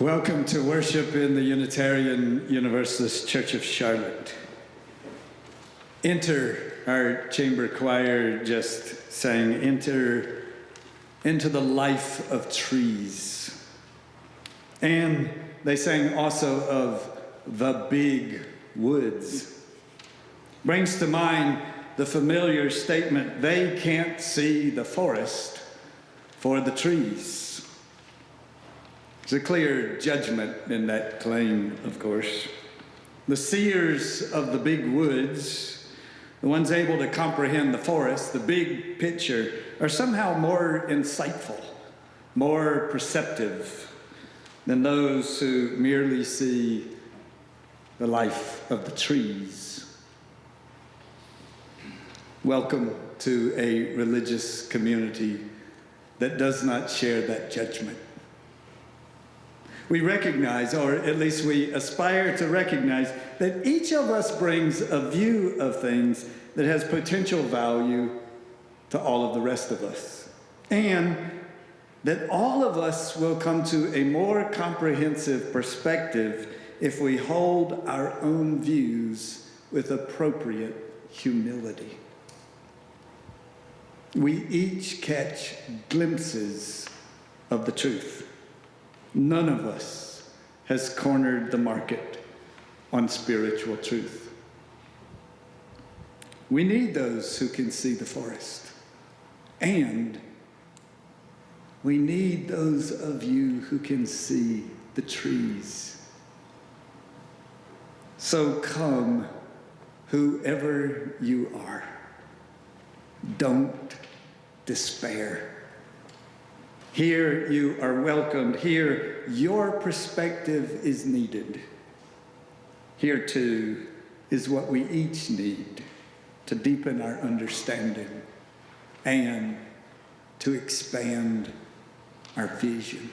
Welcome to worship in the Unitarian Universalist Church of Charlotte. Enter, our chamber choir just sang, enter into the life of trees. And they sang also of the big woods. Brings to mind the familiar statement, they can't see the forest for the trees. There's a clear judgment in that claim, of course. The seers of the big woods, the ones able to comprehend the forest, the big picture, are somehow more insightful, more perceptive than those who merely see the life of the trees. Welcome to a religious community that does not share that judgment. We recognize, or at least we aspire to recognize, that each of us brings a view of things that has potential value to all of the rest of us. And that all of us will come to a more comprehensive perspective if we hold our own views with appropriate humility. We each catch glimpses of the truth. None of us has cornered the market on spiritual truth. We need those who can see the forest. And we need those of you who can see the trees. So come, whoever you are. Don't despair. Here you are welcomed. Here your perspective is needed. Here too is what we each need to deepen our understanding and to expand our vision.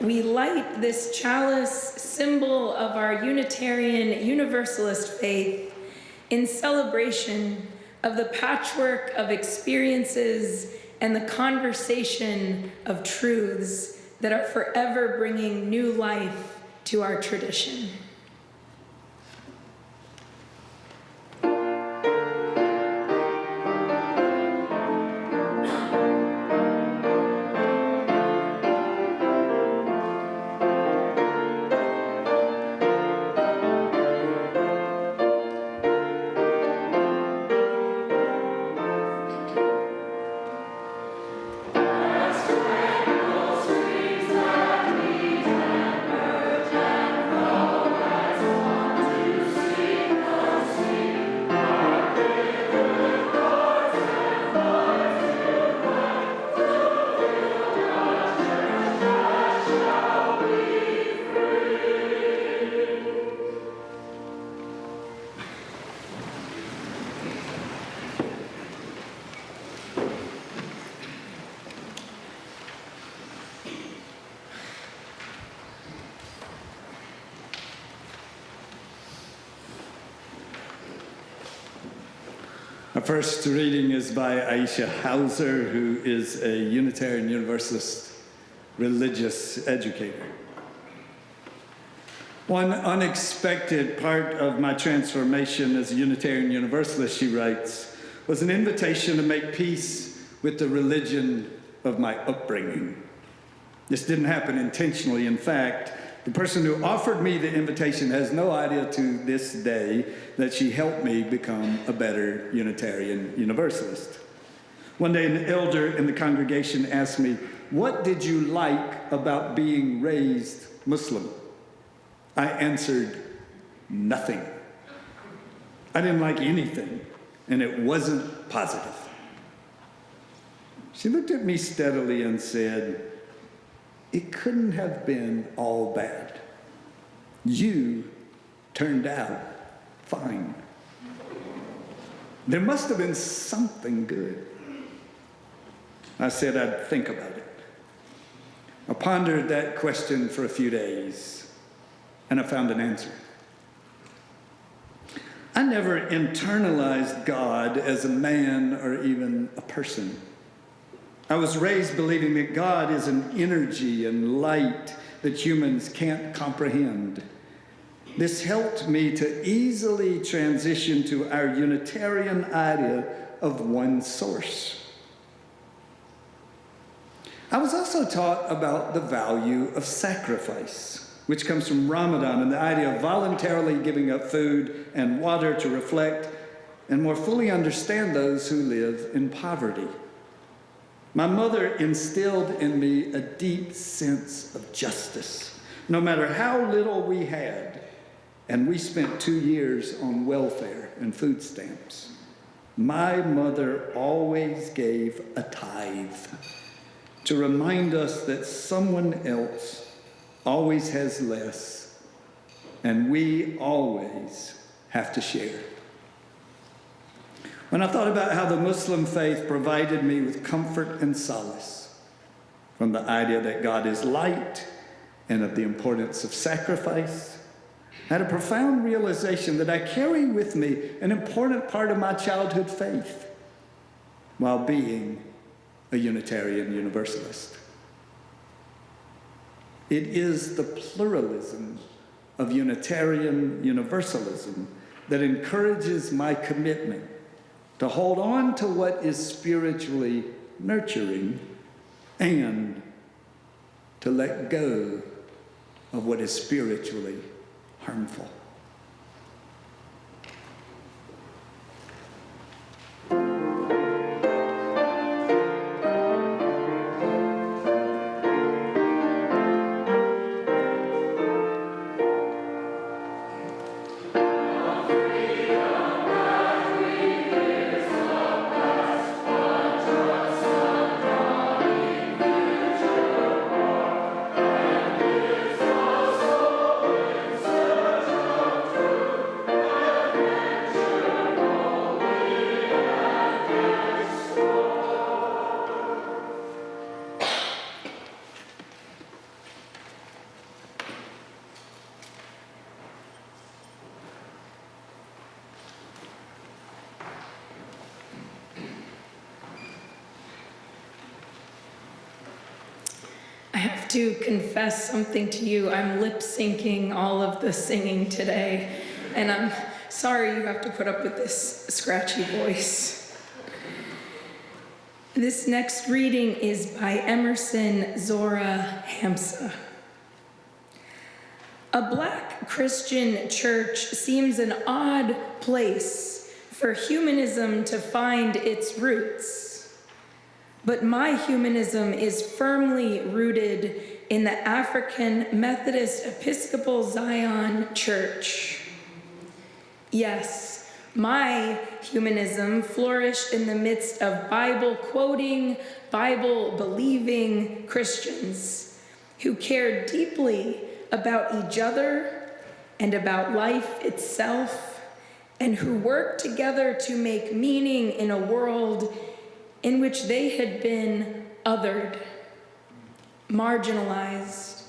We light this chalice, symbol of our Unitarian Universalist faith, in celebration of the patchwork of experiences and the conversation of truths that are forever bringing new life to our tradition. Streams that lead and merge and flow. Our first reading is by Aisha Hauser, who is a Unitarian Universalist religious educator. One unexpected part of my transformation as a Unitarian Universalist, she writes, was an invitation to make peace with the religion of my upbringing. This didn't happen intentionally. In fact, the person who offered me the invitation has no idea to this day that she helped me become a better Unitarian Universalist. One day, an elder in the congregation asked me, "What did you like about being raised Muslim?" I answered, "Nothing." I didn't like anything, and it wasn't positive. She looked at me steadily and said, "It couldn't have been all bad. You turned out fine. There must have been something good." I said I'd think about it. I pondered that question for a few days, and I found an answer. I never internalized God as a man or even a person. I was raised believing that God is an energy and light that humans can't comprehend. This helped me to easily transition to our Unitarian idea of one source. I was also taught about the value of sacrifice, which comes from Ramadan and the idea of voluntarily giving up food and water to reflect and more fully understand those who live in poverty. My mother instilled in me a deep sense of justice, no matter how little we had, and we spent 2 years on welfare and food stamps. My mother always gave a tithe to remind us that someone else always has less, and we always have to share. When I thought about how the Muslim faith provided me with comfort and solace from the idea that God is light and of the importance of sacrifice, I had a profound realization that I carry with me an important part of my childhood faith while being a Unitarian Universalist. It is the pluralism of Unitarian Universalism that encourages my commitment to hold on to what is spiritually nurturing and to let go of what is spiritually harmful. I have to confess something to you. I'm lip syncing all of the singing today, and I'm sorry you have to put up with this scratchy voice. This next reading is by Emerson Zora Hamsa. A Black Christian church seems an odd place for humanism to find its roots. But my humanism is firmly rooted in the African Methodist Episcopal Zion Church. Yes, my humanism flourished in the midst of Bible-quoting, Bible-believing Christians who cared deeply about each other and about life itself, and who worked together to make meaning in a world in which they had been othered, marginalized,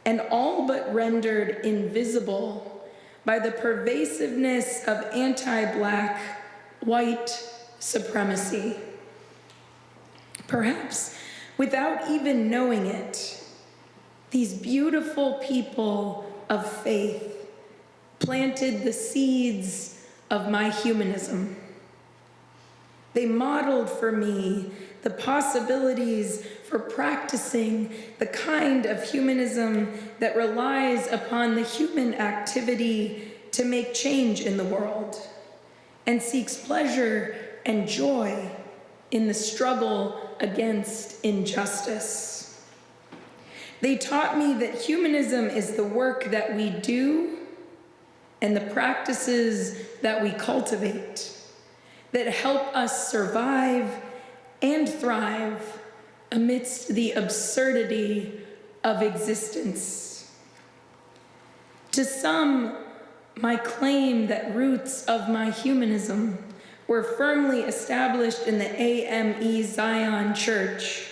and all but rendered invisible by the pervasiveness of anti-Black white supremacy. Perhaps without even knowing it, these beautiful people of faith planted the seeds of my humanism. They modeled for me the possibilities for practicing the kind of humanism that relies upon the human activity to make change in the world and seeks pleasure and joy in the struggle against injustice. They taught me that humanism is the work that we do and the practices that we cultivate that help us survive and thrive amidst the absurdity of existence. To some, my claim that roots of my humanism were firmly established in the AME Zion Church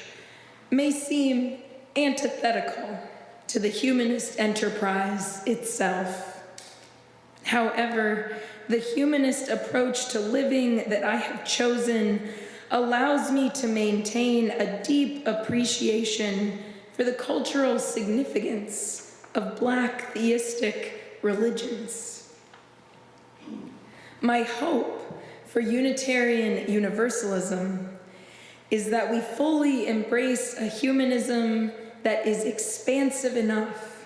may seem antithetical to the humanist enterprise itself. However, the humanist approach to living that I have chosen allows me to maintain a deep appreciation for the cultural significance of Black theistic religions. My hope for Unitarian Universalism is that we fully embrace a humanism that is expansive enough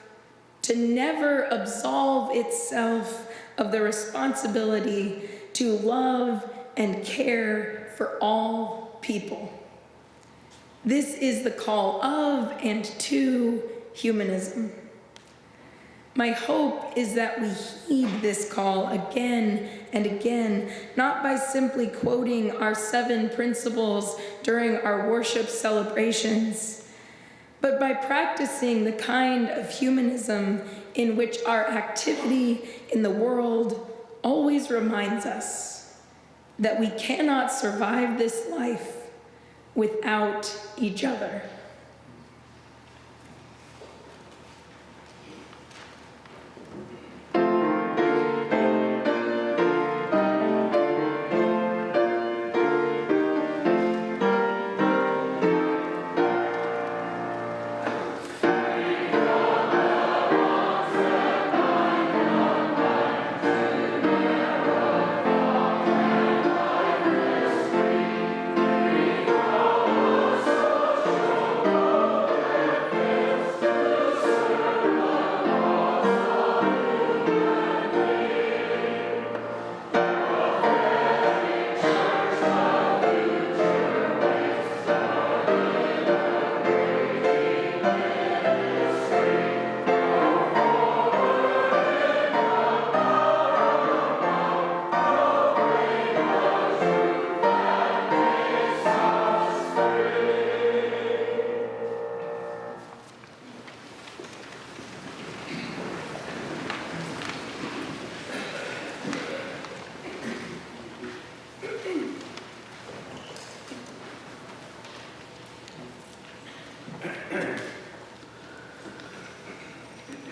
to never absolve itself of the responsibility to love and care for all people. This is the call of and to humanism. My hope is that we heed this call again and again, not by simply quoting our 7 principles during our worship celebrations, but by practicing the kind of humanism in which our activity in the world always reminds us that we cannot survive this life without each other.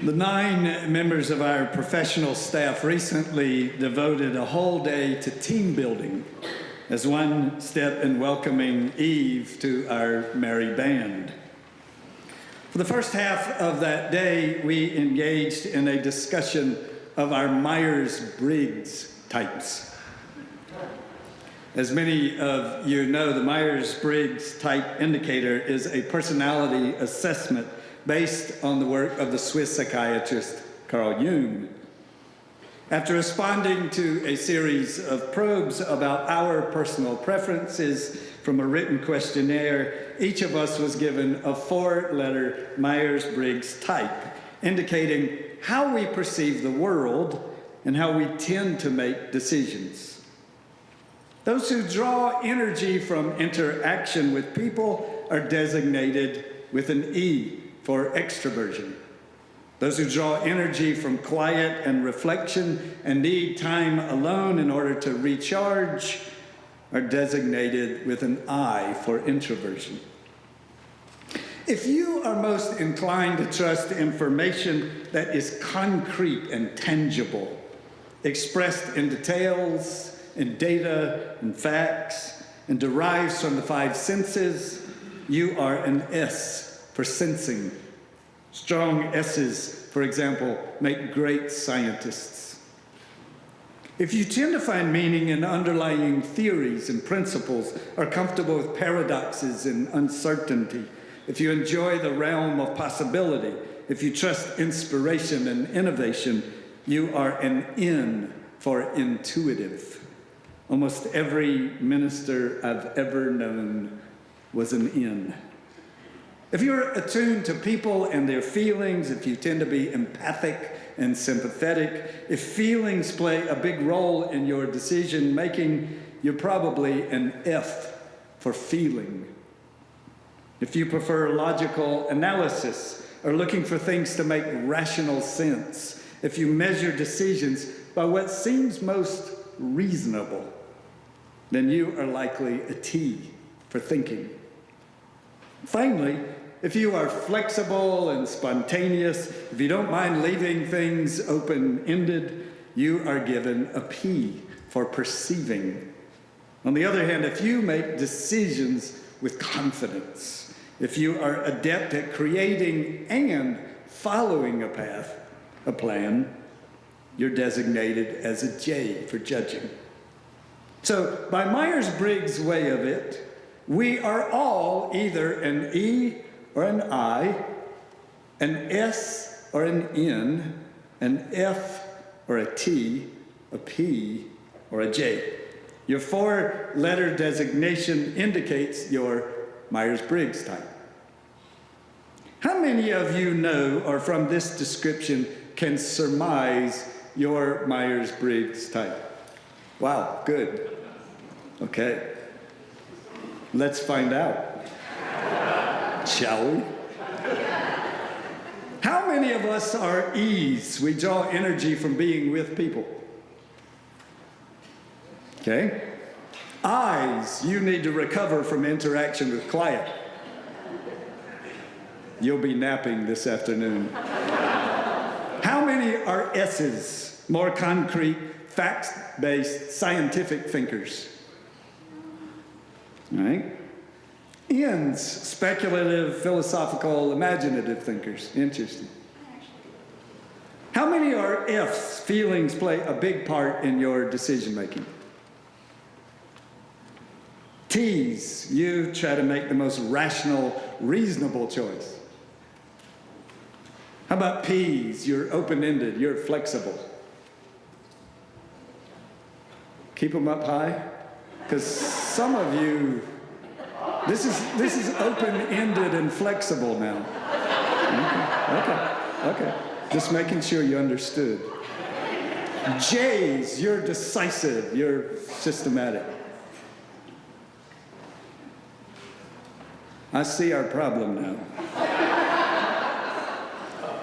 The 9 members of our professional staff recently devoted a whole day to team building as one step in welcoming Eve to our merry band. For the first half of that day, we engaged in a discussion of our Myers-Briggs types. As many of you know, the Myers-Briggs type indicator is a personality assessment based on the work of the Swiss psychiatrist Carl Jung. After responding to a series of probes about our personal preferences from a written questionnaire, each of us was given a 4-letter Myers-Briggs type, indicating how we perceive the world and how we tend to make decisions. Those who draw energy from interaction with people are designated with an E for extroversion. Those who draw energy from quiet and reflection and need time alone in order to recharge are designated with an I for introversion. If you are most inclined to trust information that is concrete and tangible, expressed in details, and data and facts and derives from the five senses, you are an S for sensing. Strong S's, for example, make great scientists. If you tend to find meaning in underlying theories and principles, are comfortable with paradoxes and uncertainty, if you enjoy the realm of possibility, if you trust inspiration and innovation, you are an N for intuitive. Almost every minister I've ever known was an N. If you're attuned to people and their feelings, if you tend to be empathic and sympathetic, if feelings play a big role in your decision making, you're probably an F for feeling. If you prefer logical analysis or looking for things to make rational sense, if you measure decisions by what seems most reasonable, then you are likely a T for thinking. Finally, if you are flexible and spontaneous, if you don't mind leaving things open-ended, you are given a P for perceiving. On the other hand, if you make decisions with confidence, if you are adept at creating and following a path, a plan, you're designated as a J for judging. So, by Myers-Briggs' way of it, we are all either an E or an I, an S or an N, an F or a T, a P or a J. Your four-letter designation indicates your Myers-Briggs type. How many of you know, or from this description, can surmise your Myers-Briggs type? Wow, good. Okay. Let's find out. Shall we? How many of us are E's? We draw energy from being with people. Okay? I's, you need to recover from interaction with client. You'll be napping this afternoon. How many are S's? More concrete, facts-based, scientific thinkers. All right? N's, speculative, philosophical, imaginative thinkers. Interesting. How many are F's? Feelings play a big part in your decision-making. T's, you try to make the most rational, reasonable choice. How about P's? You're open-ended, you're flexible. Keep them up high? Because some of you, this is open-ended and flexible now. Okay. Just making sure you understood. J's, you're decisive, you're systematic. I see our problem now.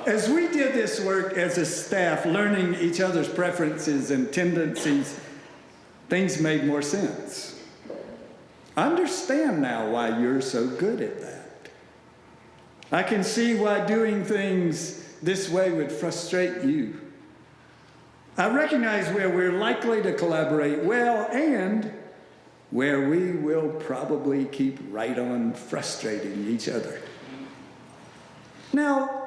As we did this work as a staff, learning each other's preferences and tendencies, things made more sense. I understand now why you're so good at that. I can see why doing things this way would frustrate you. I recognize where we're likely to collaborate well and where we will probably keep right on frustrating each other. Now,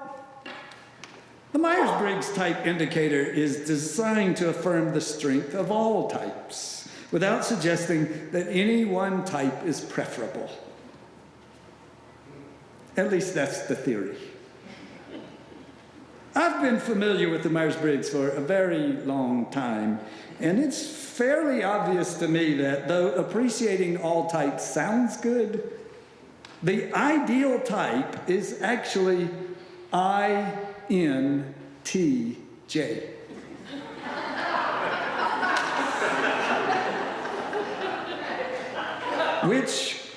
the Myers-Briggs type indicator is designed to affirm the strength of all types, without suggesting that any one type is preferable. At least that's the theory. I've been familiar with the Myers-Briggs for a very long time, and it's fairly obvious to me that though appreciating all types sounds good, the ideal type is actually INTJ. Which,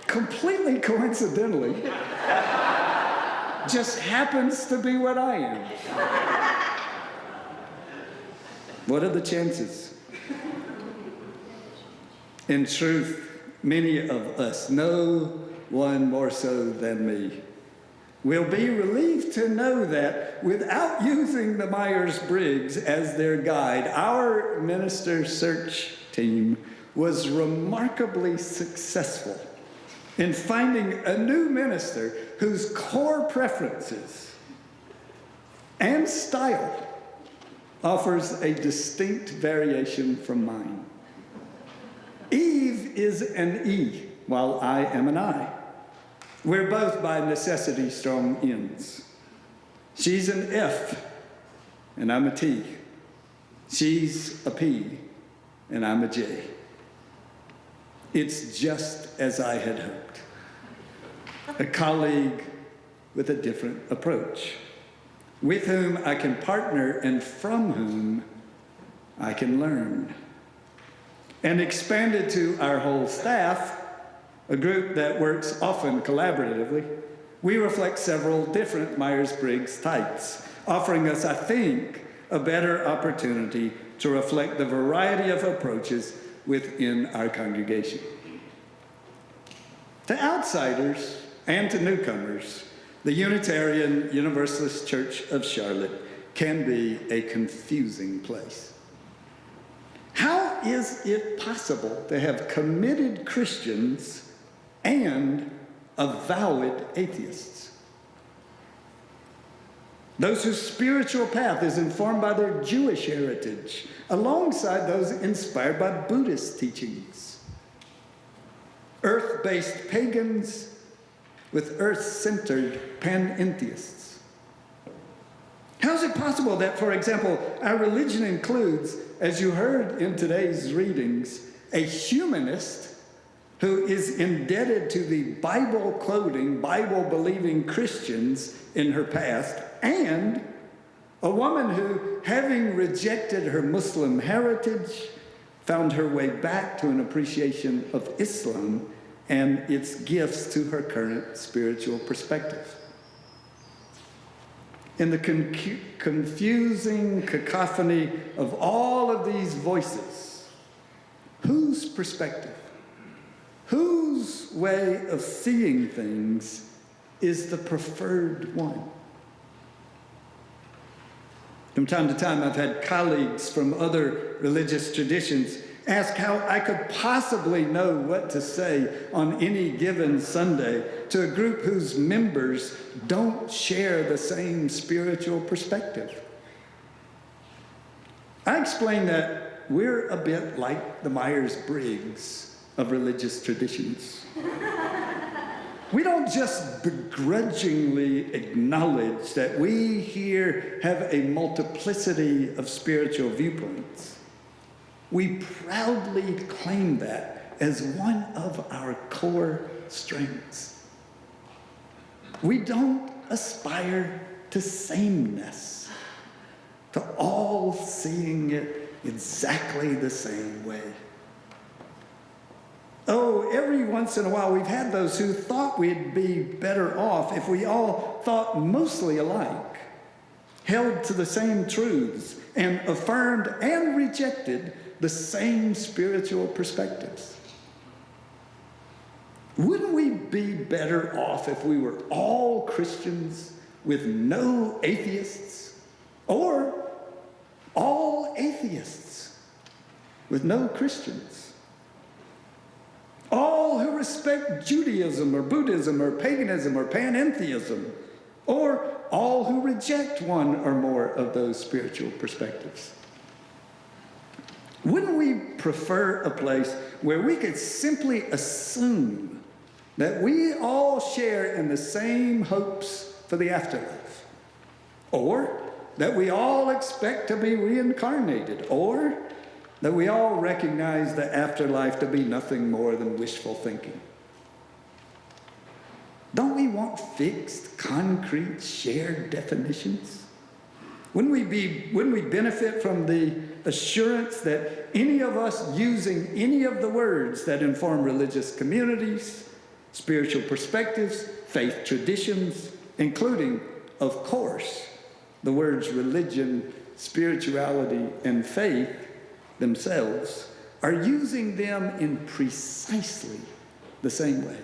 completely coincidentally, just happens to be what I am. What are the chances? In truth, many of us, no one more so than me, will be relieved to know that without using the Myers-Briggs as their guide, our minister search team was remarkably successful in finding a new minister whose core preferences and style offers a distinct variation from mine. Eve is an E, while I am an I. We're both by necessity strong N's. She's an F, and I'm a T. She's a P, and I'm a J. It's just as I had hoped. A colleague with a different approach, with whom I can partner and from whom I can learn. And expanded to our whole staff, a group that works often collaboratively, we reflect several different Myers-Briggs types, offering us, I think, a better opportunity to reflect the variety of approaches within our congregation. To outsiders and to newcomers, the Unitarian Universalist Church of Charlotte can be a confusing place. How is it possible to have committed Christians and avowed atheists? Those whose spiritual path is informed by their Jewish heritage, alongside those inspired by Buddhist teachings. Earth-based pagans with earth-centered panentheists. How is it possible that, for example, our religion includes, as you heard in today's readings, a humanist who is indebted to the Bible-quoting, Bible-believing Christians in her past, and a woman who, having rejected her Muslim heritage, found her way back to an appreciation of Islam and its gifts to her current spiritual perspective? In the confusing cacophony of all of these voices, whose perspective, whose way of seeing things is the preferred one? From time to time, I've had colleagues from other religious traditions ask how I could possibly know what to say on any given Sunday to a group whose members don't share the same spiritual perspective. I explain that we're a bit like the Myers-Briggs of religious traditions. We don't just begrudgingly acknowledge that we here have a multiplicity of spiritual viewpoints. We proudly claim that as one of our core strengths. We don't aspire to sameness, to all seeing it exactly the same way. Oh, every once in a while we've had those who thought we'd be better off if we all thought mostly alike, held to the same truths, and affirmed and rejected the same spiritual perspectives. Wouldn't we be better off if we were all Christians with no atheists, or all atheists with no Christians? All who respect Judaism or Buddhism or paganism or panentheism, or all who reject one or more of those spiritual perspectives. Wouldn't we prefer a place where we could simply assume that we all share in the same hopes for the afterlife? Or that we all expect to be reincarnated? Or that we all recognize the afterlife to be nothing more than wishful thinking? Don't we want fixed, concrete, shared definitions? Wouldn't we benefit from the assurance that any of us using any of the words that inform religious communities, spiritual perspectives, faith traditions, including, of course, the words religion, spirituality, and faith themselves, are using them in precisely the same way?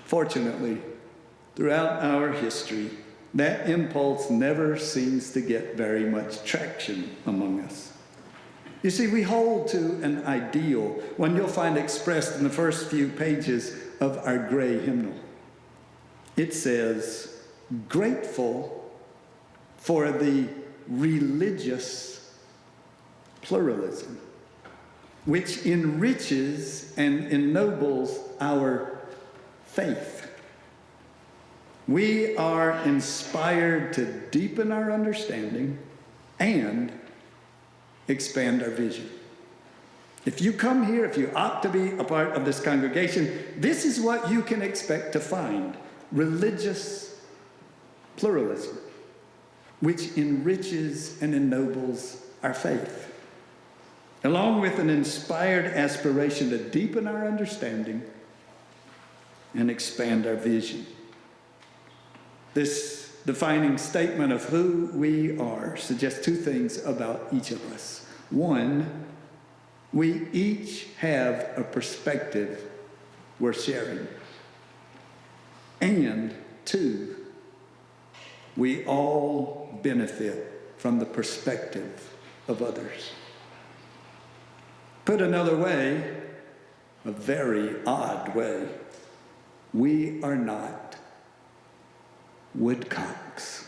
Fortunately, throughout our history, that impulse never seems to get very much traction among us. You see, we hold to an ideal, one you'll find expressed in the first few pages of our gray hymnal. It says, grateful for the religious pluralism, which enriches and ennobles our faith. We are inspired to deepen our understanding and expand our vision. If you come here, if you opt to be a part of this congregation, this is what you can expect to find: religious pluralism, which enriches and ennobles our faith, along with an inspired aspiration to deepen our understanding and expand our vision. This defining statement of who we are suggests two things about each of us. One, we each have a perspective worth sharing. And two, we all benefit from the perspective of others. Put another way, a very odd way, we are not woodcocks.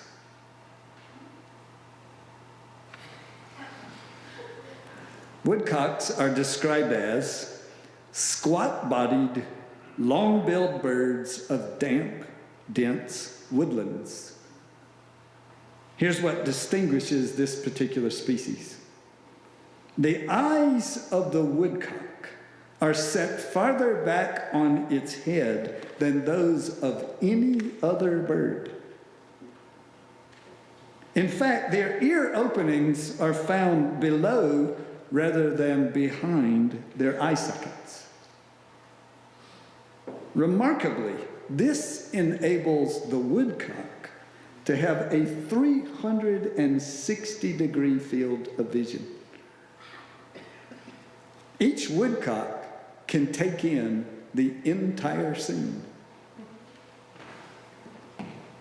Woodcocks are described as squat-bodied, long-billed birds of damp, dense woodlands. Here's what distinguishes this particular species. The eyes of the woodcock are set farther back on its head than those of any other bird. In fact, their ear openings are found below rather than behind their eye sockets. Remarkably, this enables the woodcock to have a 360-degree field of vision. Each woodcock can take in the entire scene.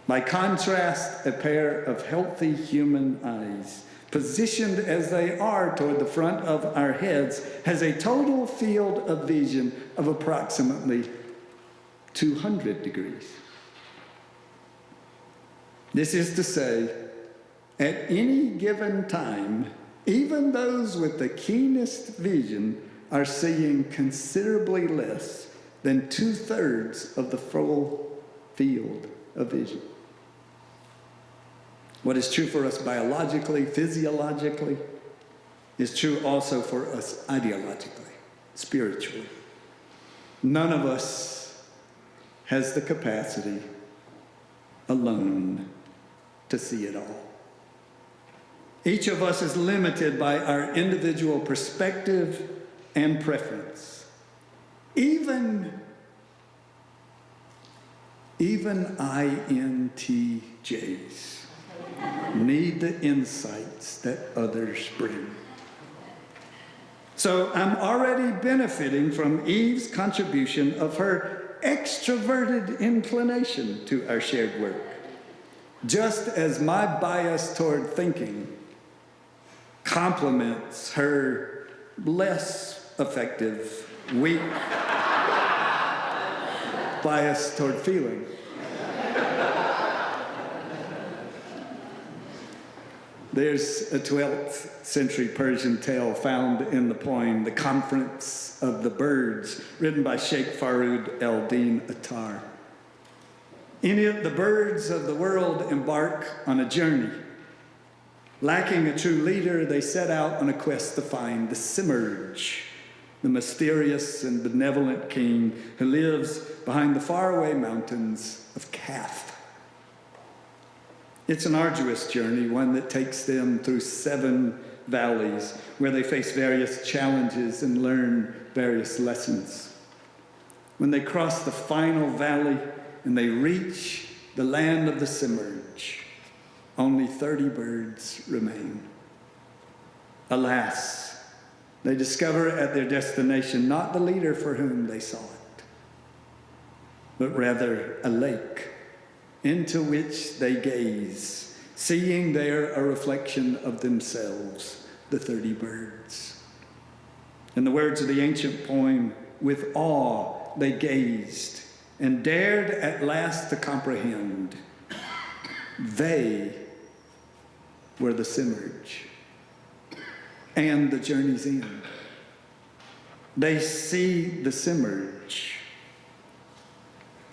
By contrast, a pair of healthy human eyes, positioned as they are toward the front of our heads, has a total field of vision of approximately 200 degrees. This is to say, at any given time, even those with the keenest vision are seeing considerably less than 2/3 of the full field of vision. What is true for us biologically, physiologically, is true also for us ideologically, spiritually. None of us has the capacity alone to see it all. Each of us is limited by our individual perspective and preference. Even INTJs need the insights that others bring. So I'm already benefiting from Eve's contribution of her extroverted inclination to our shared work, just as my bias toward thinking complements her less effective, weak bias toward feeling. There's a 12th century Persian tale found in the poem The Conference of the Birds, written by Sheikh Faroud el-Din Attar. In it, the birds of the world embark on a journey. Lacking a true leader, they set out on a quest to find the Simurgh, the mysterious and benevolent king who lives behind the faraway mountains of Kaf. It's an arduous journey, one that takes them through 7 valleys where they face various challenges and learn various lessons. When they cross the final valley and they reach the land of the Simurgh, only 30 birds remain. Alas, they discover at their destination not the leader for whom they sought, but rather a lake into which they gaze, seeing there a reflection of themselves, the 30 birds. In the words of the ancient poem, with awe they gazed and dared at last to comprehend. They were the Simurge and the journey's end. They see the Simurge.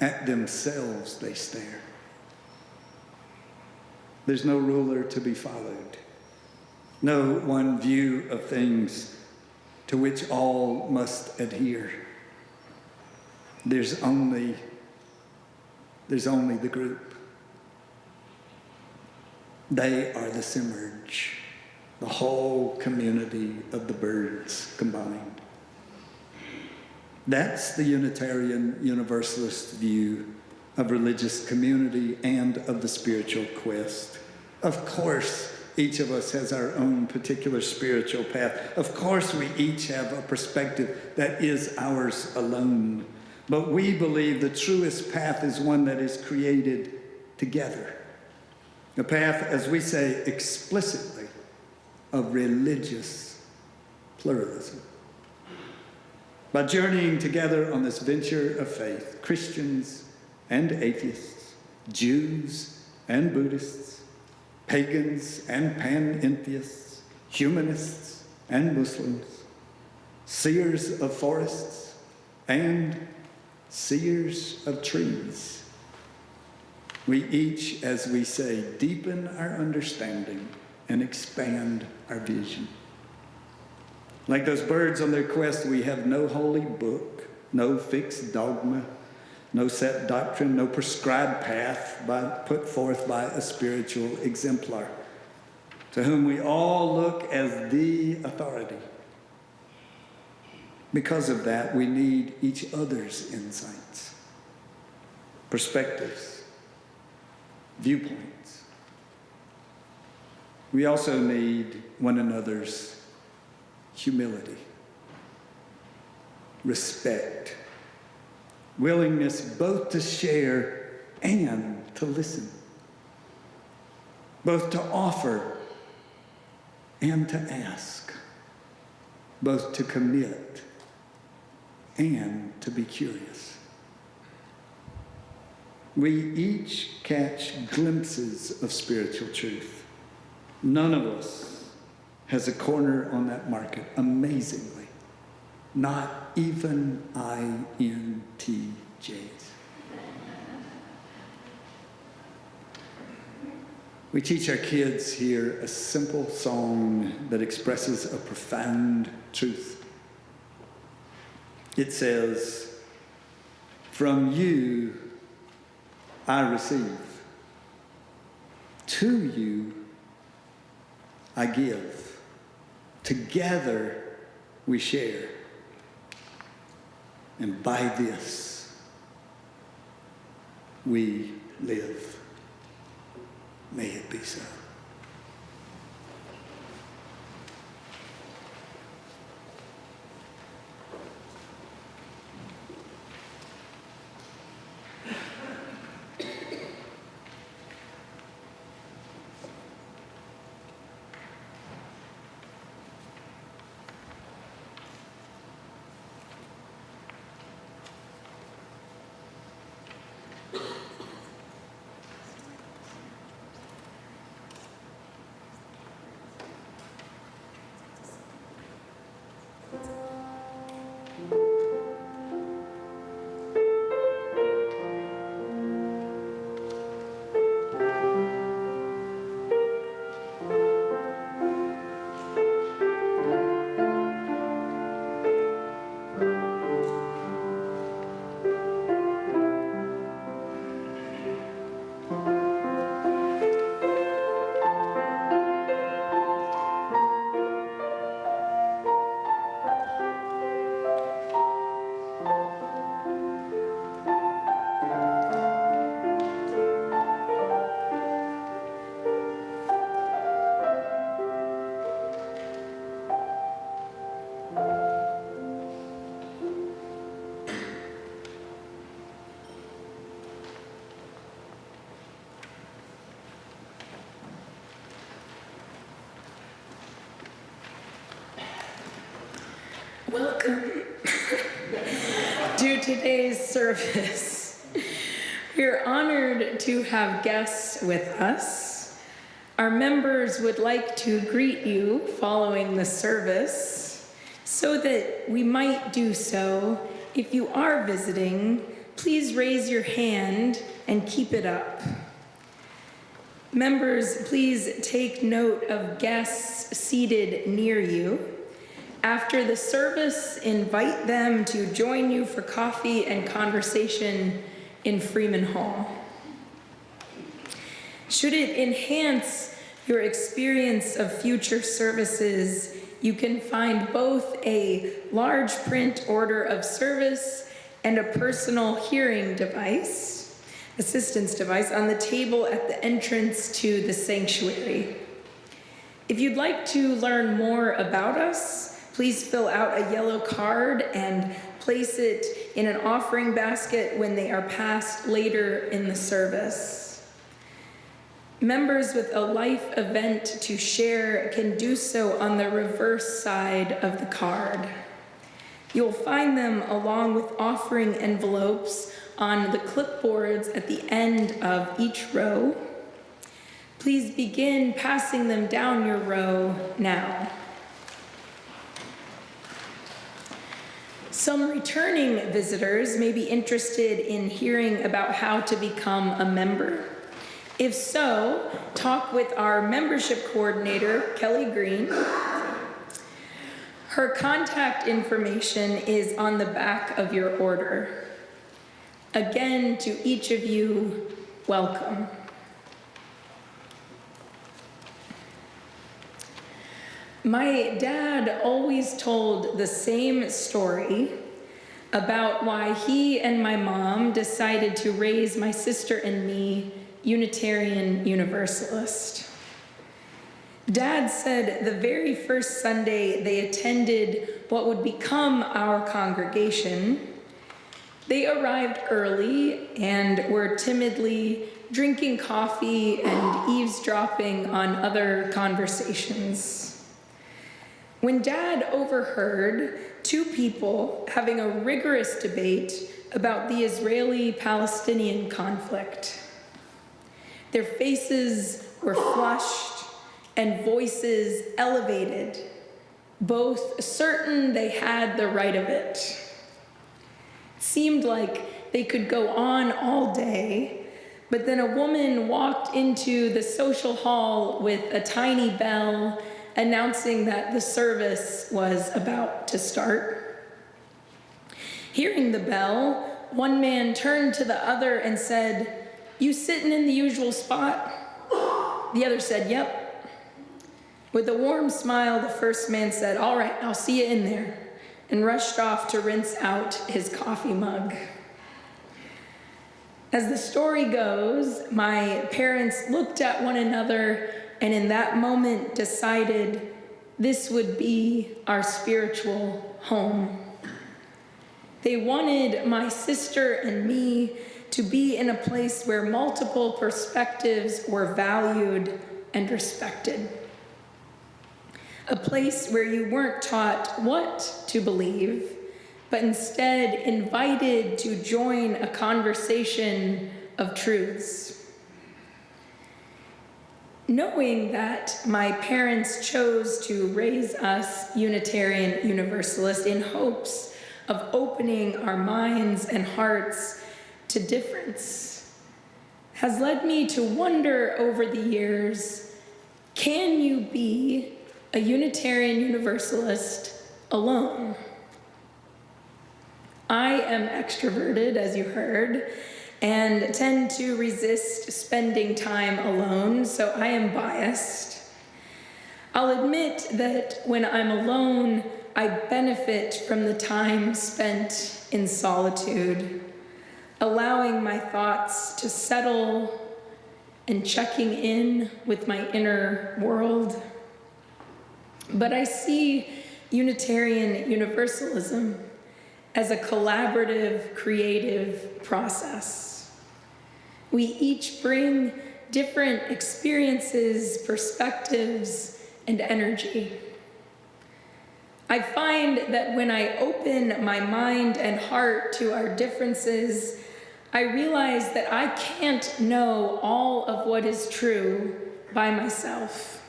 At themselves they stare. There's no ruler to be followed, no one view of things to which all must adhere. There's only the group. They are the Simurge, the whole community of the birds combined. That's the Unitarian Universalist view of religious community and of the spiritual quest. Of course, each of us has our own particular spiritual path. Of course, we each have a perspective that is ours alone. But we believe the truest path is one that is created together. A path, as we say explicitly, of religious pluralism. By journeying together on this venture of faith, Christians and atheists, Jews and Buddhists, pagans and panentheists, humanists and Muslims, seers of forests and seers of trees, we each, as we say, deepen our understanding and expand our vision. Like those birds on their quest, we have no holy book, no fixed dogma, no set doctrine, no prescribed path put forth by a spiritual exemplar, to whom we all look as the authority. Because of that, we need each other's insights, perspectives, viewpoints. We also need one another's humility, respect, willingness both to share and to listen, both to offer and to ask, both to commit and to be curious. We each catch glimpses of spiritual truth. None of us has a corner on that market, amazingly. Not even INTJs. We teach our kids here a simple song that expresses a profound truth. It says, "From you I receive, to you I give. Together we share, and by this we live." May it be so. Welcome to today's service. We're honored to have guests with us. Our members would like to greet you following the service. So that we might do so, if you are visiting, please raise your hand and keep it up. Members, please take note of guests seated near you. After the service, invite them to join you for coffee and conversation in Freeman Hall. Should it enhance your experience of future services, you can find both a large print order of service and a personal hearing device, assistance device, on the table at the entrance to the sanctuary. If you'd like to learn more about us, please fill out a yellow card and place it in an offering basket when they are passed later in the service. Members with a life event to share can do so on the reverse side of the card. You'll find them along with offering envelopes on the clipboards at the end of each row. Please begin passing them down your row now. Some returning visitors may be interested in hearing about how to become a member. If so, talk with our membership coordinator, Kelly Green. Her contact information is on the back of your order. Again, to each of you, welcome. My dad always told the same story about why he and my mom decided to raise my sister and me Unitarian Universalist. Dad said the very first Sunday they attended what would become our congregation, they arrived early and were timidly drinking coffee and eavesdropping on other conversations. When Dad overheard two people having a rigorous debate about the Israeli-Palestinian conflict, their faces were flushed and voices elevated, both certain they had the right of it. It seemed like they could go on all day, but then a woman walked into the social hall with a tiny bell announcing that the service was about to start. Hearing the bell, one man turned to the other and said, "You sitting in the usual spot?" The other said, "Yep." With a warm smile, the first man said, "All right, I'll see you in there," and rushed off to rinse out his coffee mug. As the story goes, my parents looked at one another and in that moment decided this would be our spiritual home. They wanted my sister and me to be in a place where multiple perspectives were valued and respected. A place where you weren't taught what to believe, but instead invited to join a conversation of truths. Knowing that my parents chose to raise us Unitarian Universalist in hopes of opening our minds and hearts to difference has led me to wonder over the years, can you be a Unitarian Universalist alone? I am extroverted, as you heard, and tend to resist spending time alone, so I am biased. I'll admit that when I'm alone, I benefit from the time spent in solitude, allowing my thoughts to settle and checking in with my inner world. But I see Unitarian Universalism as a collaborative, creative process. We each bring different experiences, perspectives, and energy. I find that when I open my mind and heart to our differences, I realize that I can't know all of what is true by myself.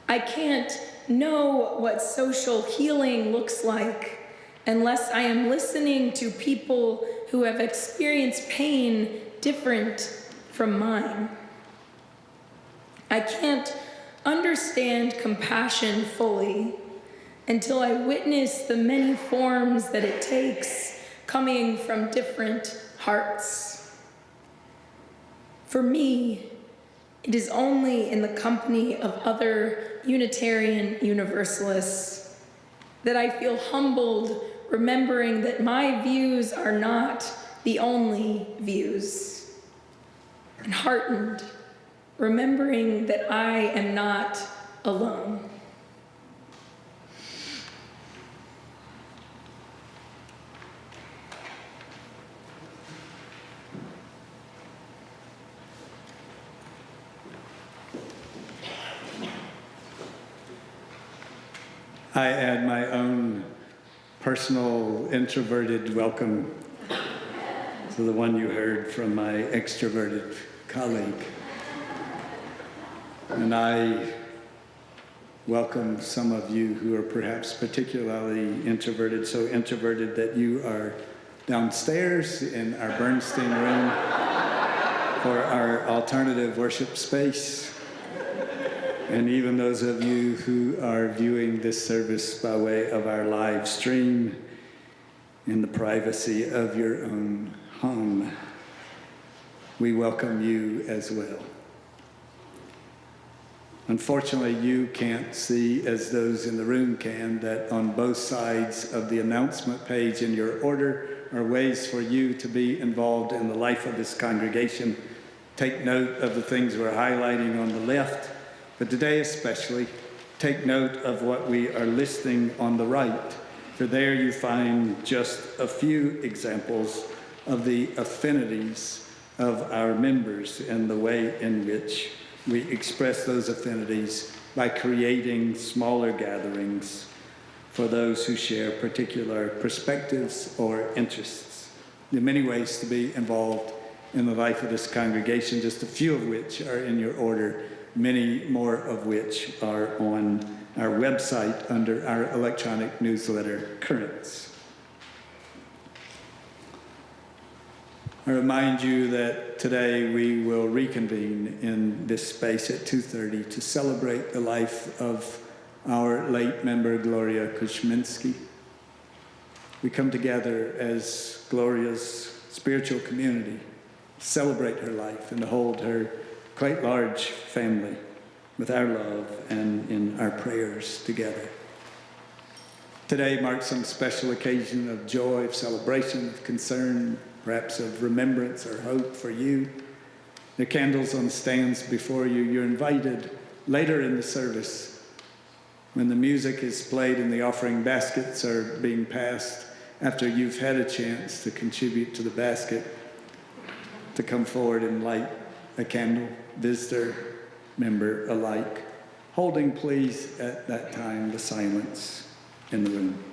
I can't know what social healing looks like unless I am listening to people who have experienced pain different from mine. I can't understand compassion fully until I witness the many forms that it takes coming from different hearts. For me, it is only in the company of other Unitarian Universalists that I feel humbled, remembering that my views are not the only views, and heartened, remembering that I am not alone. I add my own personal introverted welcome to the one you heard from my extroverted colleague. And I welcome some of you who are perhaps particularly introverted, so introverted that you are downstairs in our Bernstein room for our alternative worship space. And even those of you who are viewing this service by way of our live stream in the privacy of your own home, we welcome you as well. Unfortunately, you can't see, as those in the room can, that on both sides of the announcement page in your order are ways for you to be involved in the life of this congregation. Take note of the things we're highlighting on the left, but today especially, take note of what we are listing on the right, for there you find just a few examples of the affinities of our members and the way in which we express those affinities by creating smaller gatherings for those who share particular perspectives or interests. There are many ways to be involved in the life of this congregation, just a few of which are in your order, many more of which are on our website under our electronic newsletter, Currents. I remind you that today we will reconvene in this space at 2:30 to celebrate the life of our late member, Gloria Kuczminski. We come together as Gloria's spiritual community, to celebrate her life and to hold her quite large family with our love and in our prayers together. Today marks some special occasion of joy, of celebration, of concern, perhaps of remembrance or hope for you. There are candles on stands before you. You're invited later in the service, when the music is played and the offering baskets are being passed, after you've had a chance to contribute to the basket, to come forward and light a candle, visitor, member alike, holding, please, at that time, the silence in the room.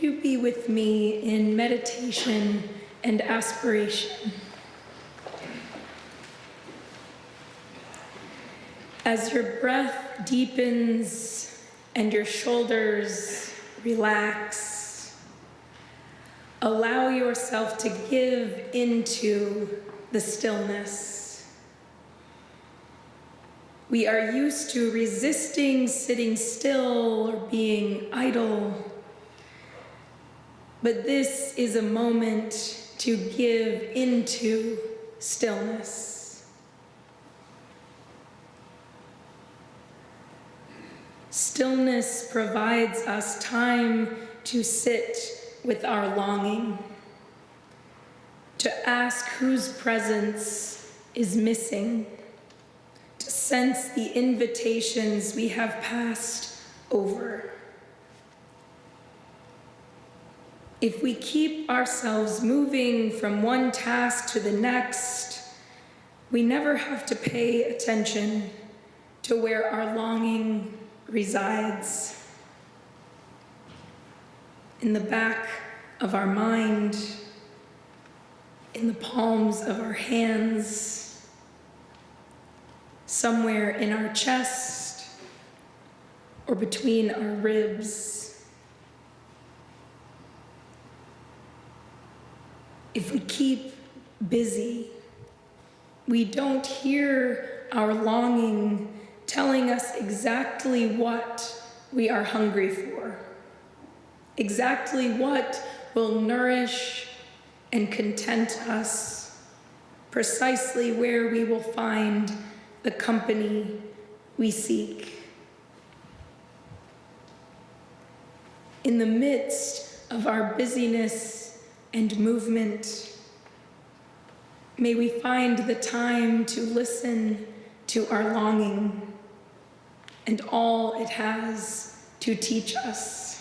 you be with me in meditation and aspiration? As your breath deepens and your shoulders relax, allow yourself to give into the stillness. We are used to resisting sitting still or being idle, but this is a moment to give into stillness. Stillness provides us time to sit with our longing, to ask whose presence is missing, to sense the invitations we have passed over. If we keep ourselves moving from one task to the next, we never have to pay attention to where our longing resides. In the back of our mind, in the palms of our hands, somewhere in our chest, or between our ribs. If we keep busy, we don't hear our longing telling us exactly what we are hungry for, exactly what will nourish and content us, precisely where we will find the company we seek. In the midst of our busyness and movement, may we find the time to listen to our longing and all it has to teach us.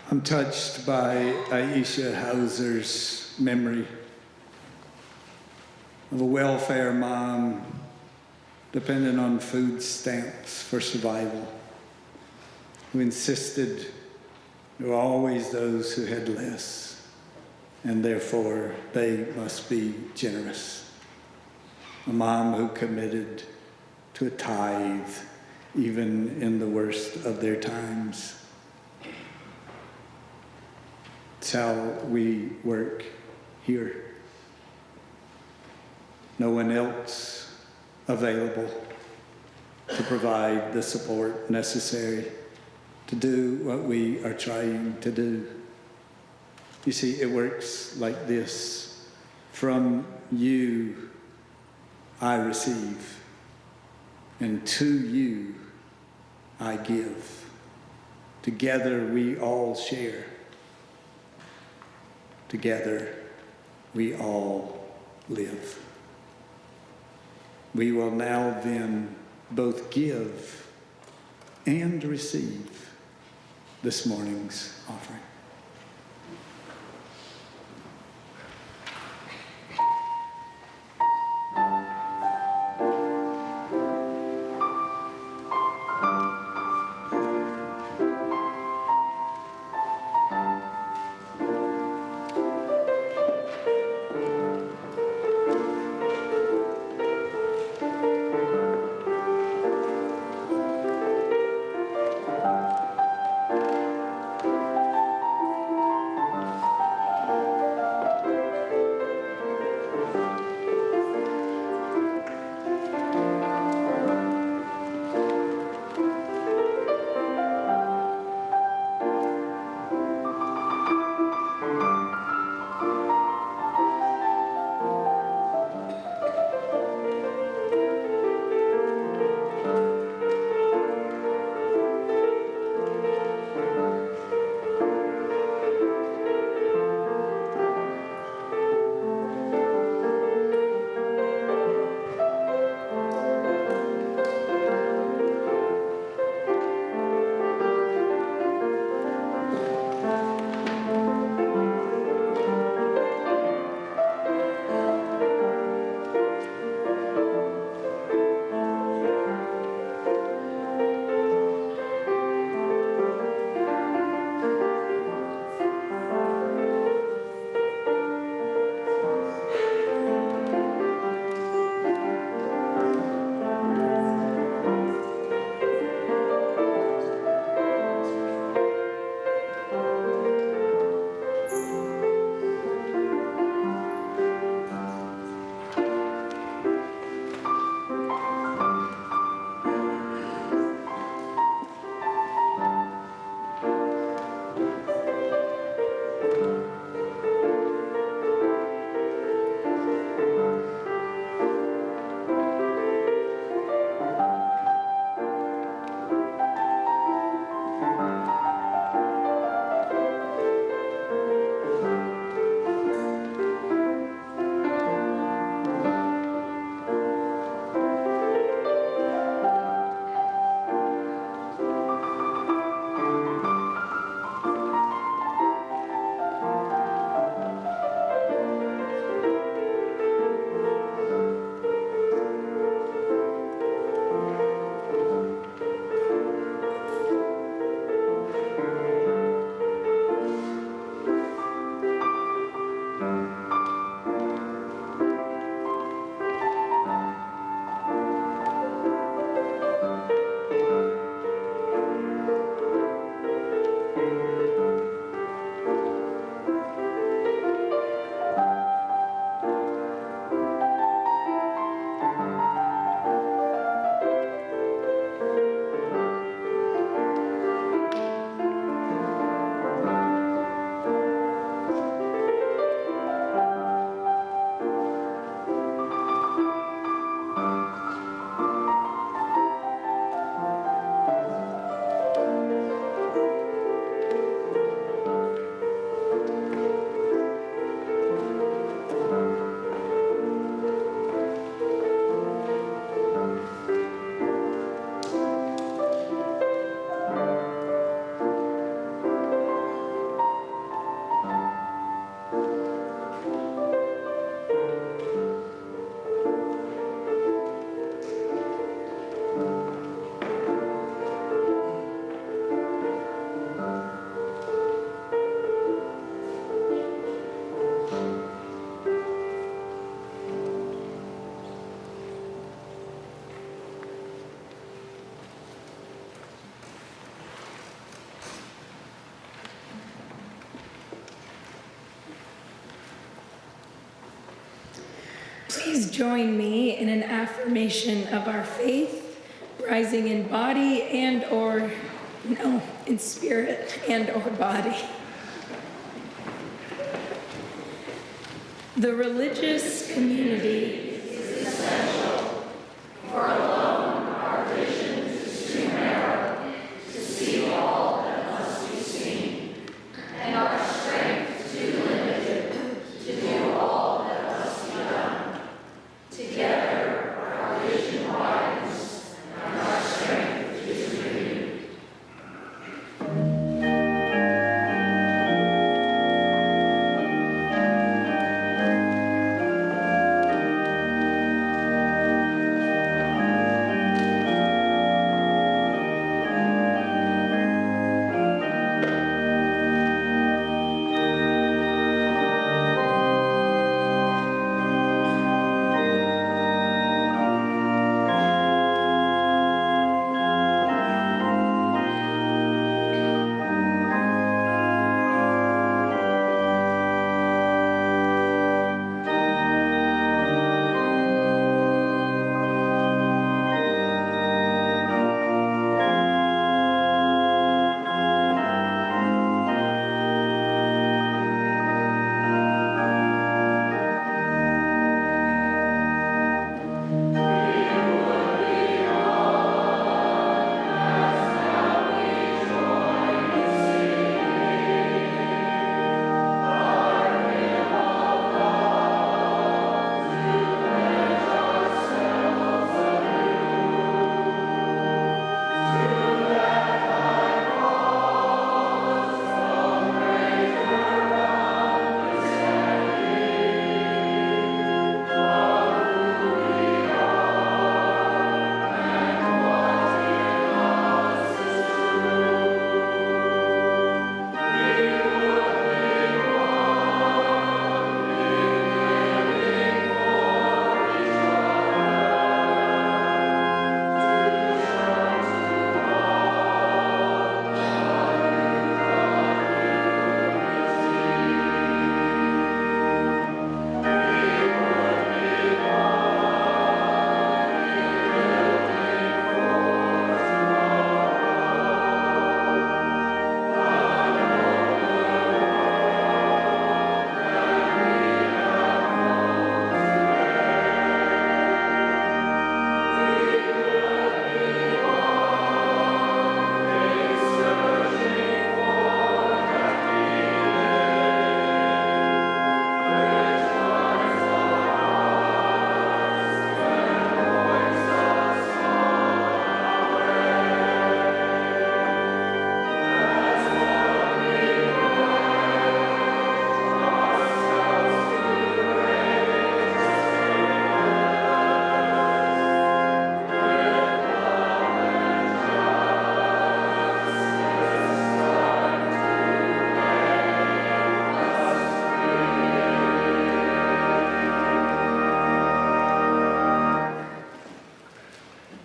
I'm touched by Aisha Hauser's memory of a welfare mom dependent on food stamps for survival, who insisted there were always those who had less, and therefore they must be generous. A mom who committed to a tithe even in the worst of their times. It's how we work here. No one else available to provide the support necessary to do what we are trying to do. You see, it works like this. From you, I receive, and to you, I give. Together, we all share. Together, we all live. We will now then both give and receive this morning's offering. Please join me in an affirmation of our faith, rising in body in spirit and or body. The religious community is essential, for alone our vision is too narrow to see all that must be seen, and our strength too limited to do all that must be done. Together our vision widens and our strength is renewed.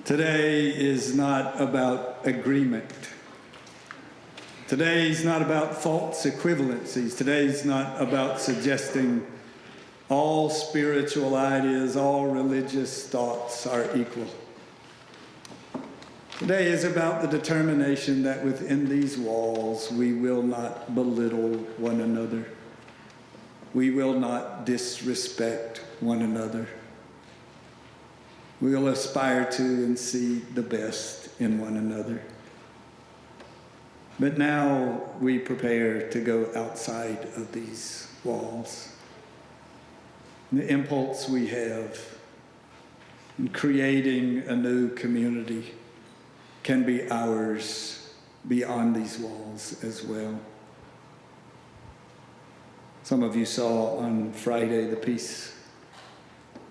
Today is not about agreement. Today is not about false equivalencies. Today is not about suggesting all spiritual ideas, all religious thoughts are equal. Today is about the determination that within these walls we will not belittle one another. We will not disrespect one another. We will aspire to and see the best in one another. But now we prepare to go outside of these walls. The impulse we have in creating a new community can be ours beyond these walls as well. Some of you saw on Friday the piece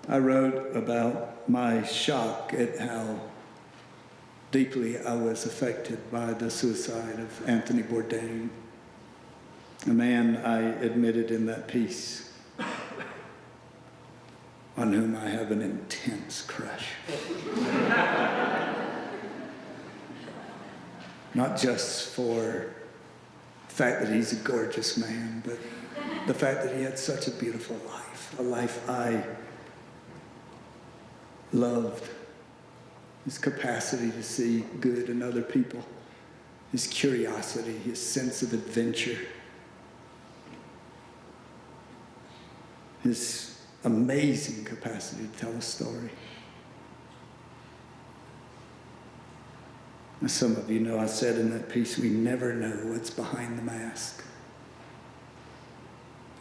I wrote about my shock at how deeply I was affected by the suicide of Anthony Bourdain, a man I admitted in that piece on whom I have an intense crush. Not just for the fact that he's a gorgeous man, but the fact that he had such a beautiful life, a life I loved, his capacity to see good in other people, his curiosity, his sense of adventure, his amazing capacity to tell a story. As some of you know, I said in that piece, we never know what's behind the mask.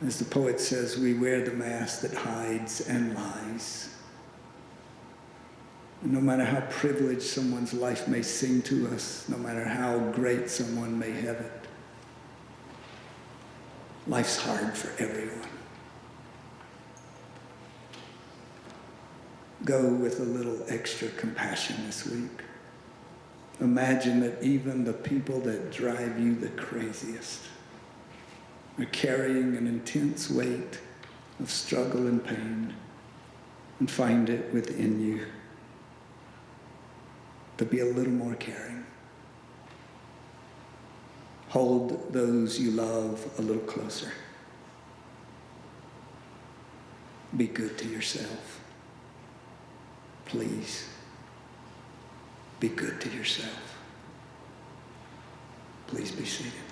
As the poet says, we wear the mask that hides and lies. And no matter how privileged someone's life may seem to us, no matter how great someone may have it, life's hard for everyone. Go with a little extra compassion this week. Imagine that even the people that drive you the craziest are carrying an intense weight of struggle and pain, and find it within you to be a little more caring. Hold those you love a little closer. Be good to yourself. Please. Be good to yourself. Please be seated.